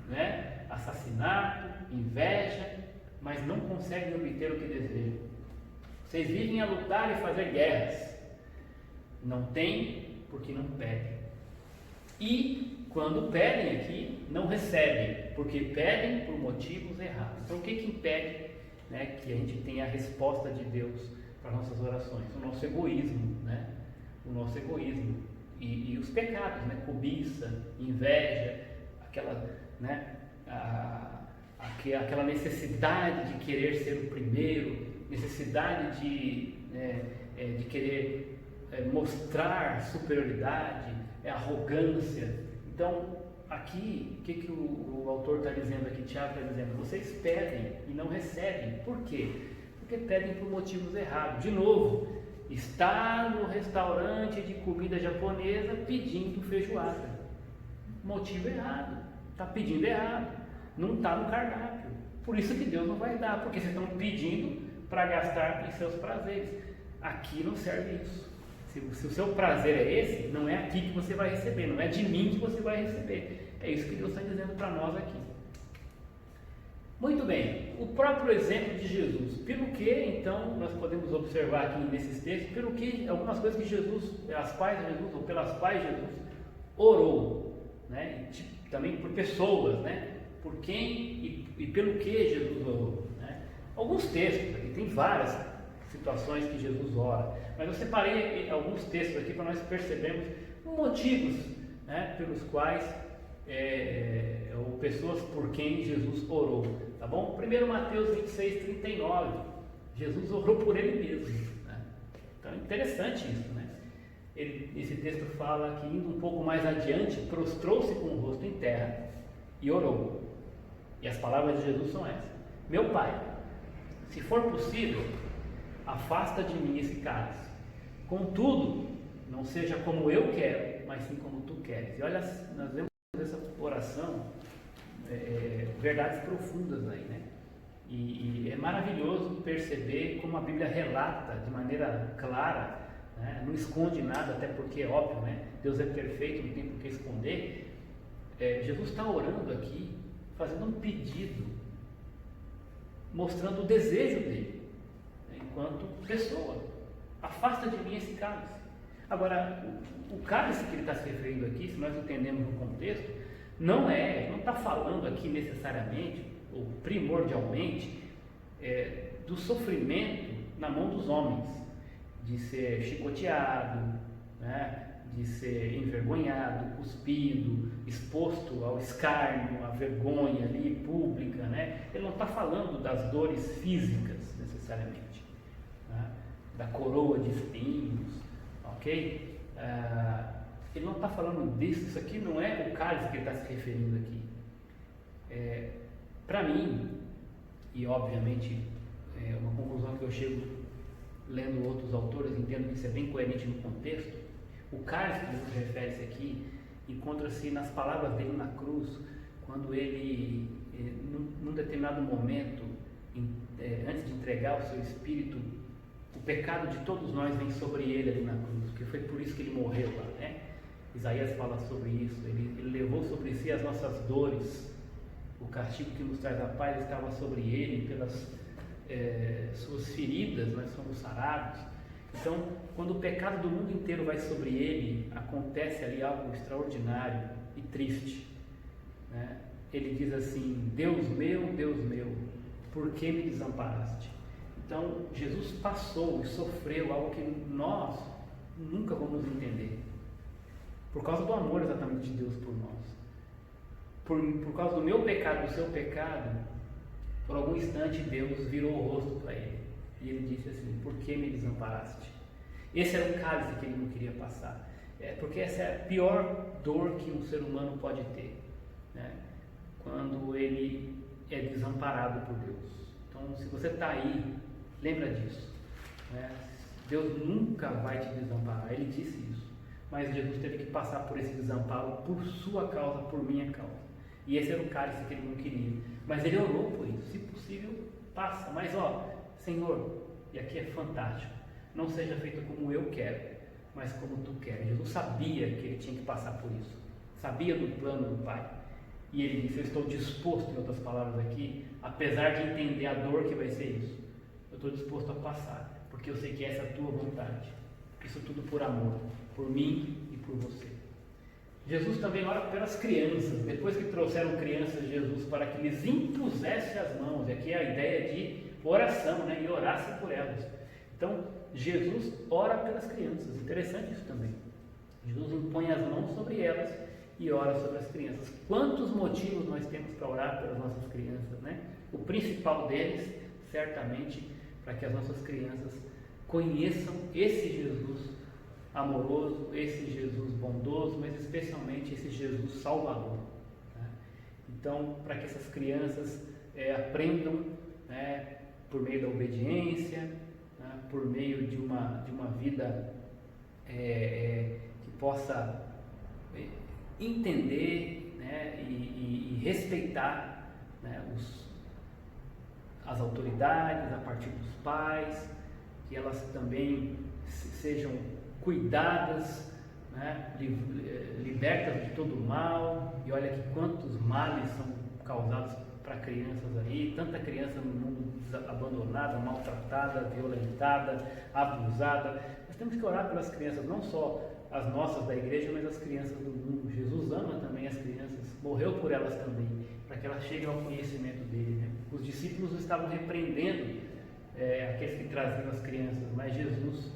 né? Assassinato, inveja, mas não conseguem obter o que desejam. Vocês vivem a lutar e fazer guerras, não têm porque não pedem. E quando pedem aqui, não recebem, porque pedem por motivos errados. Então o que impede, né, que a gente tenha a resposta de Deus para nossas orações? O nosso egoísmo, né? O nosso egoísmo e os pecados, né? Cobiça, inveja, aquela, né? Aquela necessidade de querer ser o primeiro, necessidade de querer mostrar superioridade, arrogância. Então, aqui, o que o autor está dizendo aqui, Tiago está dizendo? Vocês pedem e não recebem. Por quê? Porque pedem por motivos errados. De novo, está no restaurante de comida japonesa pedindo feijoada. Motivo errado. Está pedindo errado. Não está no cardápio. Por isso que Deus não vai dar, porque vocês estão pedindo para gastar em seus prazeres. Aqui não serve isso. Se o seu prazer é esse, não é aqui que você vai receber, não é de mim que você vai receber. É isso que Deus está dizendo para nós aqui. Muito bem, o próprio exemplo de Jesus. Pelo que, então, nós podemos observar aqui nesses textos, pelo que algumas coisas que Jesus, pelas quais Jesus orou, né? E também por pessoas, né? Por quem e pelo que Jesus orou. Né? Alguns textos, aqui tem várias situações que Jesus ora, mas eu separei alguns textos aqui para nós percebermos motivos, né, pelos quais ou pessoas por quem Jesus orou, tá bom? Primeiro Mateus 26, 39, Jesus orou por Ele mesmo, né? Então é interessante isso, né? Esse texto fala que indo um pouco mais adiante, prostrou-se com o rosto em terra e orou, e as palavras de Jesus são essas: meu Pai, se for possível, afasta de mim esse cálice, contudo, não seja como eu quero, mas sim como tu queres. E olha, nós vemos nessa oração verdades profundas aí, né? E é maravilhoso perceber como a Bíblia relata de maneira clara, né? Não esconde nada, até porque é óbvio, né? Deus é perfeito, não tem por que esconder. Jesus está orando aqui, fazendo um pedido, mostrando o desejo dele, né? Enquanto pessoa. Afasta de mim esse cálice. Agora, o cálice que ele está se referindo aqui, se nós entendemos o contexto, não está falando aqui necessariamente, ou primordialmente, do sofrimento na mão dos homens, de ser chicoteado, né, de ser envergonhado, cuspido, exposto ao escárnio, à vergonha ali pública, né? Ele não está falando das dores físicas necessariamente, né? Da coroa de espinhos, ok? Ele não está falando disso. Isso aqui não é o cálice que ele está se referindo aqui. Para mim, e obviamente é uma conclusão que eu chego lendo outros autores, entendo que isso é bem coerente no contexto. O cálice que Jesus refere-se aqui encontra-se nas palavras dele na cruz, quando ele, num determinado momento, antes de entregar o seu espírito, o pecado de todos nós vem sobre ele ali na cruz, porque foi por isso que ele morreu lá, né? Isaías fala sobre isso, ele levou sobre si as nossas dores, o castigo que nos traz a paz estava sobre ele, pelas suas feridas nós somos sarados. Então, quando o pecado do mundo inteiro vai sobre ele, acontece ali algo extraordinário e triste, né? Ele diz assim: Deus meu, por que me desamparaste? Então, Jesus passou e sofreu algo que nós nunca vamos entender, por causa do amor exatamente de Deus por nós. Por causa do meu pecado, do seu pecado, por algum instante Deus virou o rosto para ele e ele disse assim: por que me desamparaste? Esse era o cálice que ele não queria passar, porque essa é a pior dor que um ser humano pode ter, né? Quando ele é desamparado por Deus. Então, se você está aí, lembra disso, né? Deus nunca vai te desamparar, ele disse isso, mas Jesus teve que passar por esse desamparo por sua causa, por minha causa. E esse era o cálice que ele não queria, mas ele orou por isso: se possível, passa, mas Senhor, e aqui é fantástico, não seja feito como eu quero, mas como tu queres. Jesus sabia que ele tinha que passar por isso, sabia do plano do Pai, e ele disse: eu estou disposto, em outras palavras aqui, apesar de entender a dor que vai ser isso, eu estou disposto a passar, porque eu sei que essa é a tua vontade, isso tudo por amor, por mim e por você. Jesus também ora pelas crianças. Depois que trouxeram crianças de Jesus para que lhes impusesse as mãos, e aqui é a ideia de oração, né? E orasse por elas. Então, Jesus ora pelas crianças. Interessante isso também. Jesus impõe as mãos sobre elas e ora sobre as crianças. Quantos motivos nós temos para orar pelas nossas crianças, né? O principal deles, certamente, para que as nossas crianças conheçam esse Jesus amoroso, esse Jesus bondoso, mas especialmente esse Jesus salvador, né? Então, para que essas crianças aprendam, né, por meio da obediência, né, por meio de uma vida que possa entender, né, e respeitar, né, as autoridades a partir dos pais, que elas também sejam cuidadas, né, libertas de todo o mal. E olha que quantos males são causados para crianças aí, tanta criança no mundo abandonada, maltratada, violentada, abusada. Nós temos que orar pelas crianças, não só as nossas da igreja, mas as crianças do mundo. Jesus ama também as crianças, morreu por elas também, para que elas cheguem ao conhecimento dele, né? Os discípulos estavam repreendendo aqueles que traziam as crianças, mas Jesus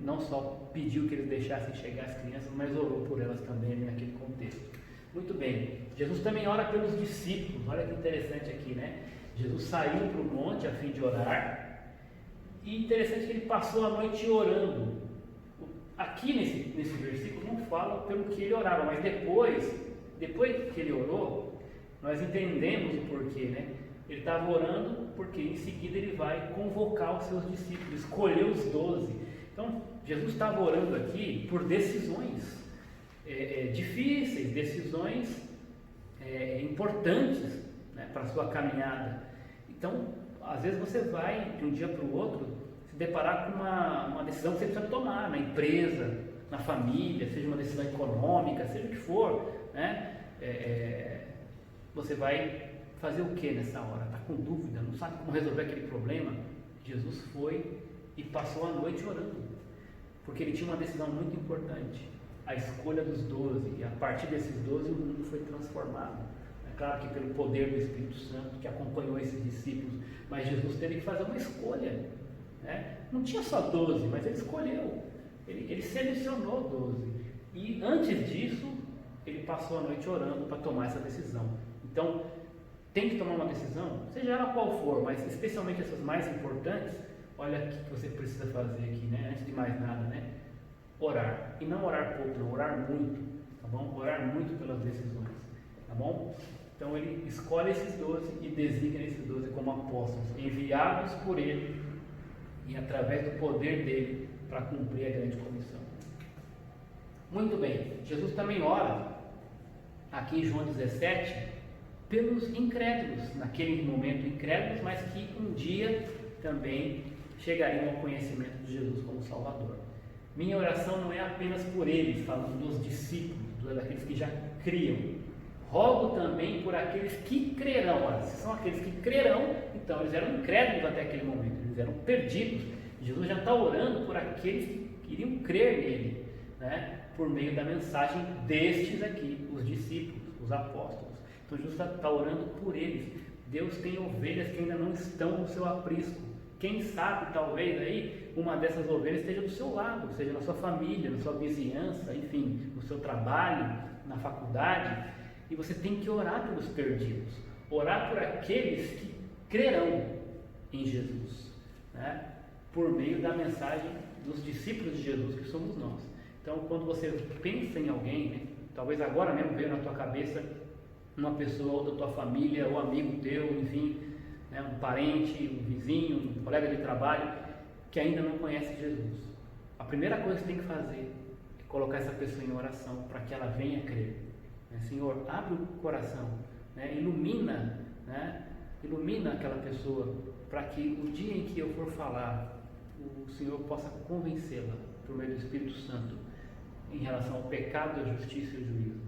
não só pediu que eles deixassem chegar as crianças, mas orou por elas também naquele contexto. Muito bem, Jesus também ora pelos discípulos. Olha que interessante aqui, né? Jesus saiu para o monte a fim de orar, e interessante que ele passou a noite orando. Aqui nesse versículo não fala pelo que ele orava, mas depois que ele orou, nós entendemos o porquê, né? Ele estava orando porque em seguida ele vai convocar os seus discípulos, escolher os 12. Então, Jesus estava orando aqui por decisões difíceis, decisões importantes, né, para a sua caminhada. Então, às vezes você vai de um dia para o outro se deparar com uma decisão que você precisa tomar na empresa, na família, seja uma decisão econômica, seja o que for, né? Você vai fazer o que nessa hora? Está com dúvida, não sabe como resolver aquele problema? Jesus foi e passou a noite orando, porque ele tinha uma decisão muito importante, a escolha dos 12, e a partir desses 12 o mundo foi transformado. É claro que pelo poder do Espírito Santo que acompanhou esses discípulos, mas Jesus teve que fazer uma escolha, né? Não tinha só 12, mas ele escolheu, ele selecionou 12, e antes disso ele passou a noite orando para tomar essa decisão. Então, tem que tomar uma decisão, seja ela qual for, mas especialmente essas mais importantes. Olha o que você precisa fazer aqui, né? Antes de mais nada, né? Orar. E não orar pouco, não, orar muito, tá bom? Orar muito pelas decisões, tá bom? Então ele escolhe esses 12 e designa esses 12 como apóstolos, enviados por ele e através do poder dele para cumprir a grande comissão. Muito bem, Jesus também ora aqui em João 17 pelos incrédulos, naquele momento incrédulos, mas que um dia também chegariam ao conhecimento de Jesus como Salvador. Minha oração não é apenas por eles, falando dos discípulos, daqueles que já criam, rogo também por aqueles que crerão. Olha, se são aqueles que crerão, então eles eram incrédulos até aquele momento, eles eram perdidos. Jesus já está orando por aqueles que iriam crer nele, né? Por meio da mensagem destes aqui, os discípulos, os apóstolos. Então Jesus está orando por eles. Deus tem ovelhas que ainda não estão no seu aprisco. Quem sabe, talvez aí, uma dessas ovelhas esteja do seu lado, seja na sua família, na sua vizinhança, enfim, no seu trabalho, na faculdade. E você tem que orar pelos perdidos, orar por aqueles que crerão em Jesus, né? Por meio da mensagem dos discípulos de Jesus, que somos nós. Então, quando você pensa em alguém, né, talvez agora mesmo veio na tua cabeça uma pessoa da tua família, ou amigo teu, enfim, né, um parente, um vizinho, um colega de trabalho, que ainda não conhece Jesus. A primeira coisa que você tem que fazer é colocar essa pessoa em oração, para que ela venha crer. Senhor, abre o coração, né, ilumina aquela pessoa, para que o dia em que eu for falar, o Senhor possa convencê-la, por meio do Espírito Santo, em relação ao pecado, a justiça e o juízo.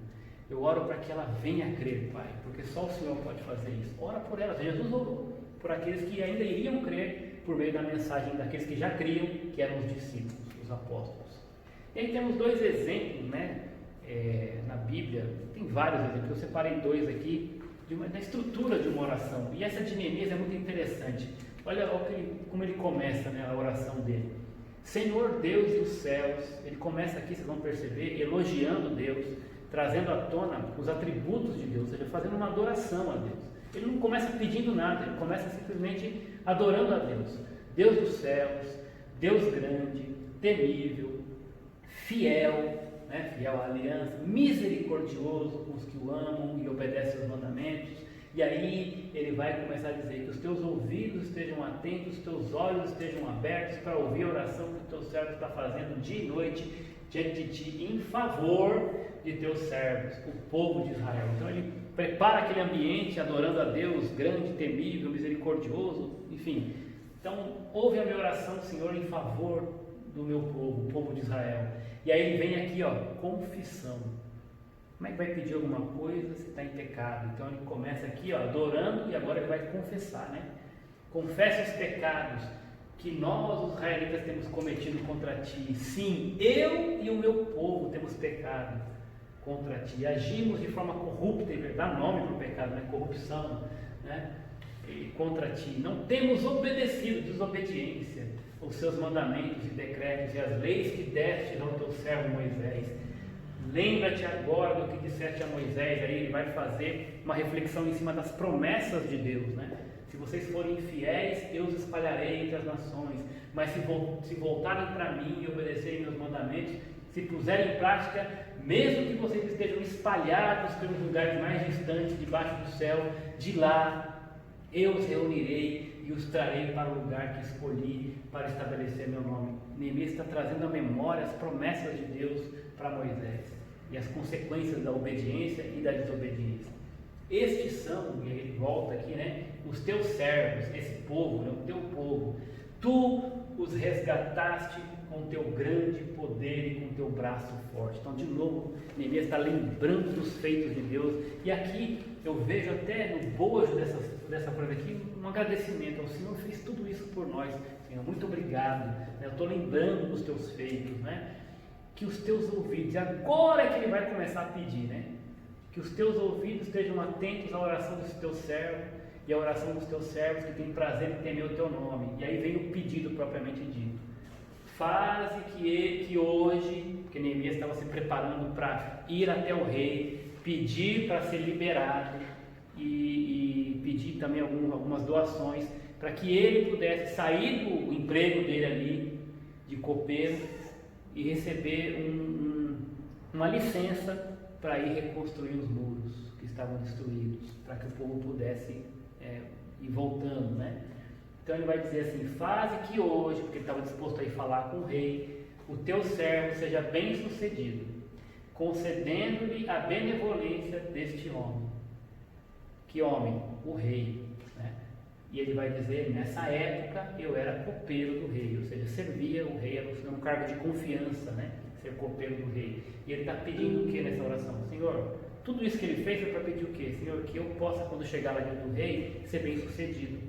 Eu oro para que ela venha a crer, Pai, porque só o Senhor pode fazer isso. Ora por ela. Jesus orou por aqueles que ainda iriam crer, por meio da mensagem daqueles que já criam, que eram os discípulos, os apóstolos. E aí temos dois exemplos, né, na Bíblia. Tem vários exemplos, eu separei dois aqui, da estrutura de uma oração. E essa de Neemias é muito interessante. Olha como ele começa, né, a oração dele. Senhor Deus dos céus, ele começa aqui, vocês vão perceber, elogiando Deus, trazendo à tona os atributos de Deus, ou seja, fazendo uma adoração a Deus. Ele não começa pedindo nada, ele começa simplesmente adorando a Deus. Deus dos céus, Deus grande, temível, fiel, né, fiel à aliança, misericordioso com os que o amam e obedecem aos mandamentos. E aí ele vai começar a dizer que os teus ouvidos estejam atentos, os teus olhos estejam abertos para ouvir a oração que o teu servo está fazendo dia e noite diante de ti, em favor de teus servos, o povo de Israel. Então ele prepara aquele ambiente adorando a Deus grande, temível, misericordioso, enfim. Então ouve a minha oração, Senhor, em favor do meu povo, o povo de Israel. E aí ele vem aqui, ó, confissão. Como é que vai pedir alguma coisa se está em pecado? Então ele começa aqui, ó, adorando, e agora ele vai confessar, né? Confessa os pecados que nós, os israelitas, temos cometido contra ti. Sim, eu e o meu povo temos pecado contra ti. Agimos de forma corrupta, e dá nome para o pecado, né? Corrupção, né? E contra ti. Não temos obedecido, desobediência, os seus mandamentos e decretos e as leis que deste ao teu servo Moisés. Lembra-te agora do que disseste a Moisés. Aí ele vai fazer uma reflexão em cima das promessas de Deus, né? Se vocês forem fiéis, eu os espalharei entre as nações. Mas se voltarem para mim e obedecerem meus mandamentos, se puserem em prática, mesmo que vocês estejam espalhados pelos lugares mais distantes, debaixo do céu, de lá eu os reunirei e os trarei para o lugar que escolhi para estabelecer meu nome. Neemias está trazendo à memória as promessas de Deus para Moisés e as consequências da obediência e da desobediência. Estes são, e ele volta aqui, né, os teus servos, esse povo, né, o teu povo. Tu os resgataste com teu grande poder e com teu braço forte. Então, de novo, Neemias está lembrando dos feitos de Deus. E aqui eu vejo até no bojo dessa frase aqui um agradecimento. O Senhor fez tudo isso por nós. Senhor, muito obrigado. Eu estou lembrando dos teus feitos, né? Que os teus ouvidos, e agora é que ele vai começar a pedir, né? Que os teus ouvidos estejam atentos à oração dos teus servos e à oração dos teus servos que têm prazer em temer o teu nome. E aí vem o pedido propriamente dito. Faze que hoje, porque Neemias estava se preparando para ir até o rei, pedir para ser liberado e pedir também algumas doações, para que ele pudesse sair do emprego dele ali, de copeiro, e receber uma licença para ir reconstruir os muros que estavam destruídos, para que o povo pudesse ir voltando, né? Então ele vai dizer assim: faze que hoje, porque ele estava disposto a ir falar com o rei, o teu servo seja bem sucedido, concedendo-lhe a benevolência deste homem. Que homem? O rei, né? E ele vai dizer: nessa época eu era copeiro do rei, ou seja, servia o rei, era um cargo de confiança, né? Ser copeiro do rei. E ele está pedindo o que nessa oração? Senhor, Tudo isso que ele fez foi para pedir o quê? Senhor, que eu possa, quando chegar lá diante do rei, ser bem sucedido.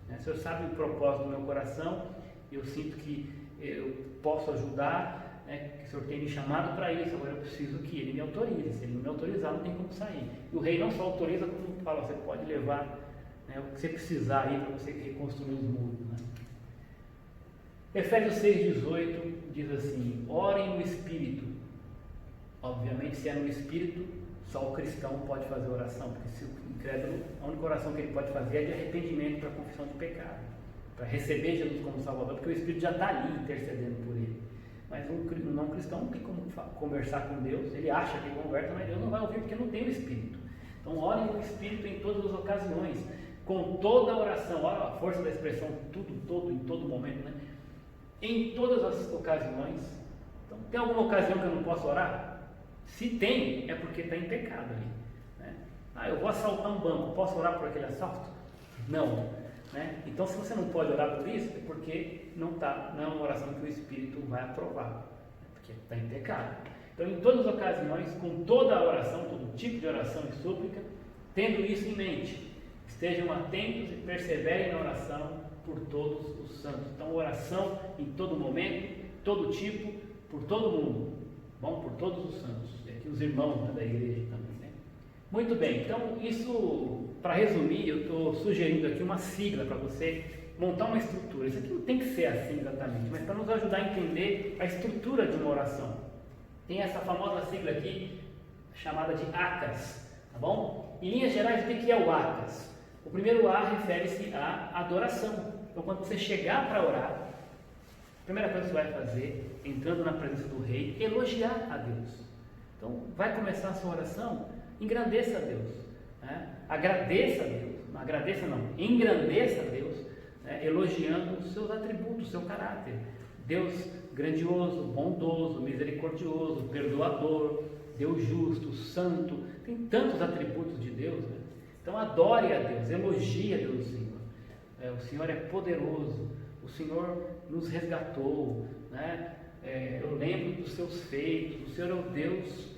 O Senhor sabe o propósito do meu coração, eu sinto que eu posso ajudar, que o Senhor tem me chamado para isso, agora eu preciso que Ele me autorize. Se Ele não me autorizar, não tem como sair. E o rei não só autoriza, como fala, você pode levar o que você precisar aí para você reconstruir os muros. Efésios 6,18 diz assim: orem no Espírito. Obviamente, se é no Espírito, só o cristão pode fazer oração, porque se o incrédulo, a única oração que ele pode fazer é de arrependimento para confissão de pecado, para receber Jesus como Salvador, porque o Espírito já está ali intercedendo por ele. Mas um não cristão não tem como conversar com Deus, ele acha que conversa, mas Deus não vai ouvir porque não tem o Espírito. Então, orem no Espírito em todas as ocasiões, com toda a oração. Olha a força da expressão, em todo momento, né? Em todas as ocasiões. Então, tem alguma ocasião que eu não posso orar? Se tem, é porque está em pecado ali, né? Eu vou assaltar um banco, posso orar por aquele assalto? Não, né? Então, se você não pode orar por isso, é porque não é uma oração que o Espírito vai aprovar, porque está em pecado. Então, em todas as ocasiões, com toda a oração, todo tipo de oração e súplica, tendo isso em mente, estejam atentos e perseverem na oração por todos os santos. Então, oração em todo momento, todo tipo, por todo mundo, bom, por todos os santos, e aqui os irmãos da igreja também, né? Muito bem, então isso, para resumir, eu estou sugerindo aqui uma sigla para você montar uma estrutura. Isso aqui não tem que ser assim exatamente, mas para nos ajudar a entender a estrutura de uma oração. Tem essa famosa sigla aqui, chamada de ACAS, tá bom? Em linhas gerais, o que é o ACAS? O primeiro A refere-se à adoração. Então, quando você chegar para orar, a primeira coisa que você vai fazer, entrando na presença do rei, elogiar a Deus. Então, vai começar a sua oração, engrandeça a Deus, né? Agradeça a Deus, não agradeça não, engrandeça a Deus, né? Elogiando os seus atributos, o seu caráter. Deus grandioso, bondoso, misericordioso, perdoador, Deus justo, santo, tem tantos atributos de Deus, né? Então adore a Deus, elogie a Deus, o Senhor. O Senhor é poderoso, o Senhor nos resgatou, né? Eu lembro dos seus feitos, o Senhor é o Deus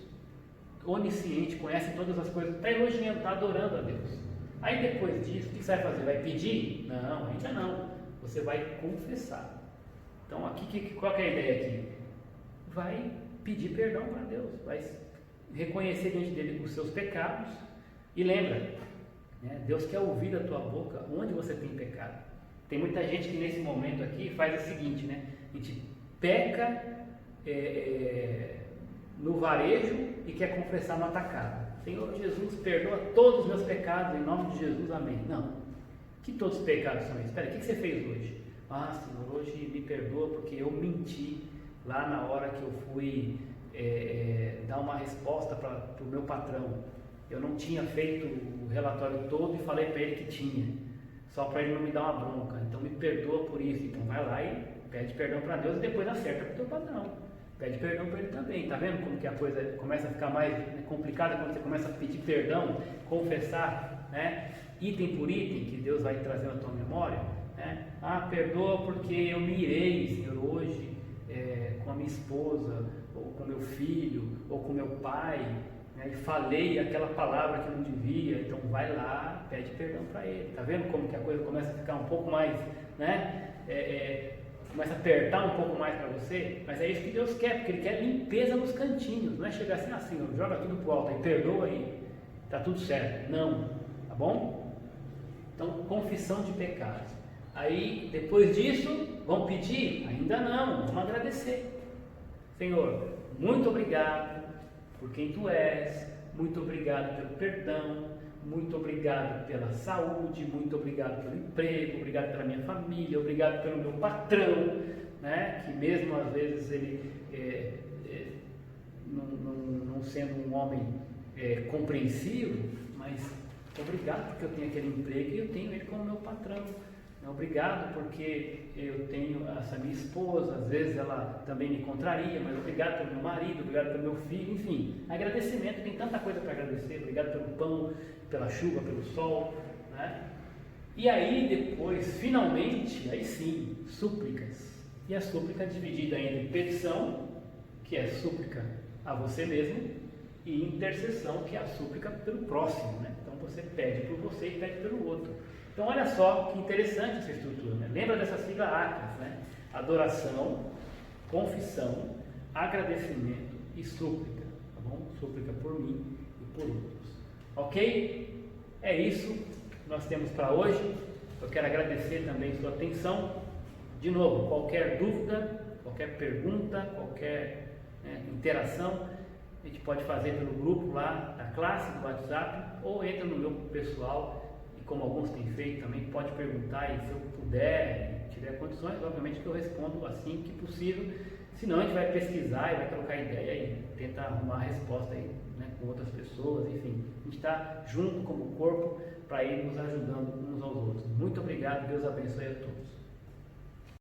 onisciente, conhece todas as coisas, está elogiando, está adorando a Deus. Aí depois disso, o que você vai fazer? Vai pedir? Não, ainda não. Você vai confessar. Então aqui, qual que é a ideia aqui? Vai pedir perdão para Deus, vai reconhecer diante dele os seus pecados e lembra, né? Deus quer ouvir da tua boca onde você tem pecado. Tem muita gente que nesse momento aqui faz o seguinte, né? A gente peca no varejo e quer confessar no atacado. Senhor Jesus, perdoa todos os meus pecados, em nome de Jesus, amém. Não. Que todos os pecados são esses? Espera, o que você fez hoje? Senhor, hoje me perdoa porque eu menti lá na hora que eu fui dar uma resposta para o meu patrão. Eu não tinha feito o relatório todo e falei para ele que tinha, só para ele não me dar uma bronca. Então me perdoa por isso. Então vai lá e pede perdão para Deus e depois acerta para o teu patrão. Pede perdão para ele também. Está vendo como que a coisa começa a ficar mais complicada quando você começa a pedir perdão, confessar, né? Item por item que Deus vai trazer na tua memória, né? Perdoa porque eu me irei, Senhor, hoje com a minha esposa, ou com meu filho, ou com meu pai, né? E falei aquela palavra que não devia. Então vai lá, pede perdão para ele. Está vendo como que a coisa começa a ficar um pouco mais, né? Começa a apertar um pouco mais para você, mas é isso que Deus quer, porque Ele quer limpeza nos cantinhos, não é chegar assim, joga tudo pro alto e perdoa aí, tá tudo certo. Não, tá bom? Então, confissão de pecados. Aí, depois disso, vão pedir? Ainda não, vamos agradecer. Senhor, muito obrigado por quem Tu és, muito obrigado pelo perdão, muito obrigado pela saúde, muito obrigado pelo emprego, obrigado pela minha família, obrigado pelo meu patrão, né? Que mesmo às vezes ele não sendo um homem compreensivo, mas obrigado porque eu tenho aquele emprego e eu tenho ele como meu patrão. Obrigado porque eu tenho essa minha esposa, às vezes ela também me contraria, mas obrigado pelo meu marido, obrigado pelo meu filho, enfim, agradecimento, tem tanta coisa para agradecer, obrigado pelo pão, pela chuva, pelo sol, né? E aí depois, finalmente, aí sim, súplicas, e a súplica é dividida entre petição, que é súplica a você mesmo, e intercessão, que é a súplica pelo próximo, né? Então você pede por você e pede pelo outro. Então olha só que interessante essa estrutura, né? Lembra dessa sigla ACRES, né? Adoração, confissão, agradecimento e súplica, tá bom? Súplica por mim e por outros. Ok? É isso que nós temos para hoje. Eu quero agradecer também sua atenção. De novo, qualquer dúvida, qualquer pergunta, qualquer interação, a gente pode fazer pelo grupo lá da classe, do WhatsApp, ou entra no meu pessoal, e como alguns têm feito também, pode perguntar, e se eu puder, tiver condições, obviamente que eu respondo assim que possível. Senão a gente vai pesquisar e vai trocar ideia e tentar arrumar a resposta aí, né, com outras pessoas, enfim. A gente está junto como corpo para ir nos ajudando uns aos outros. Muito obrigado, Deus abençoe a todos.